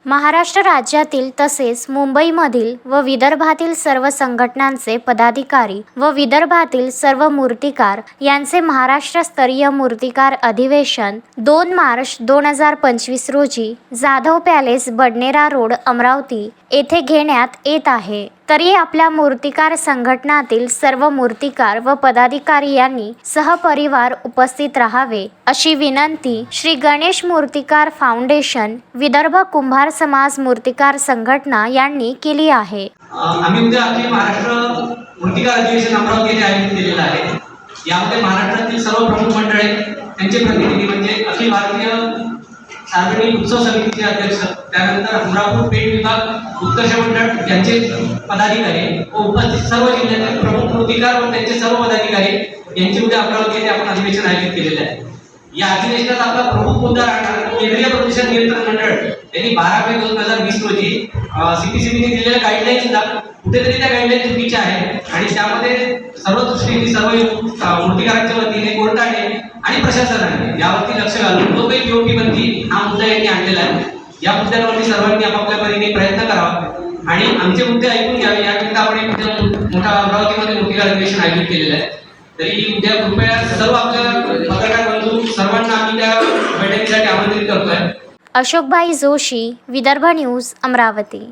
महाराष्ट्र राज्यातील तसेच मुंबईमधील व विदर्भातील सर्व संघटनांचे पदाधिकारी व विदर्भातील सर्व मूर्तिकार यांचे महाराष्ट्रस्तरीय मूर्तिकार अधिवेशन 2 मार्च 2025 रोजी जाधव पॅलेस बडनेरा रोड अमरावती येथे घेण्यात येत आहे। तरी आपल्या मूर्तिकार संघटनातील सर्व मूर्तिकार व पदाधिकारी यांनी सहपरिवार उपस्थित राहावे अशी विनंती श्री गणेश मूर्तिकार फाउंडेशन विदर्भ कुंभार समाज मूर्तिकार संघटना यांनी केली आहे। आम्ही उद्या अखिल महाराष्ट्र मूर्तिकार अधिवेशन अमरावती येथे आयोजित केलेलं आहे। यामध्ये महाराष्ट्रातील सर्व प्रमुख मंडळे त्यांचे प्रतिनिधी म्हणजे अखिल भारतीय सार्वजनिक उत्सव समितीचे अध्यक्ष, त्यानंतर अमरापूर पेठ विभाग उत्कर्ष मंडळ यांचे पदाधिकारी व उपस्थित सर्व जिल्ह्यातील प्रमुख मूर्तिकार व त्यांचे सर्व पदाधिकारी यांची उद्या अमरावती येथे आपण अधिवेशन आयोजित केलेले आहे। या अधिवेशनात आपला प्रमुख मुद्दा राहणार केंद्रीय प्रदूषण नियंत्रण मंडळ यांनी 12 मे 2020 रोजी सीपीसीबीने दिलेल्या गाईडलाईन्सला कुठेतरी त्या गाईडलाईन चुकीच्या आहेत आणि त्यामध्ये सर्व दृष्टीने सर्व मूर्तिकारांच्या वतीने कोर्टाने आणि प्रशासनाने यावरती लक्ष घालून जो काही पीओपी बंदी हा मुद्दा यांनी आणलेला आहे, या मुद्द्यावरती सर्वांनी आपापल्या परीने प्रयत्न करावा आणि आमचे मुद्दे ऐकून घ्यावे याकरिता आपण एक मोठा अमरावतीमध्ये मूर्तिकार अधिवेशन आयोजित केलेलं आहे। तरी उद्या कृपया सर्व आपल्या पत्रकार बंधू सर्वांना आम्ही त्या बैठकीसाठी आमंत्रित करतोय। अशोकभाई जोशी, विदर्भ न्यूज, अमरावती।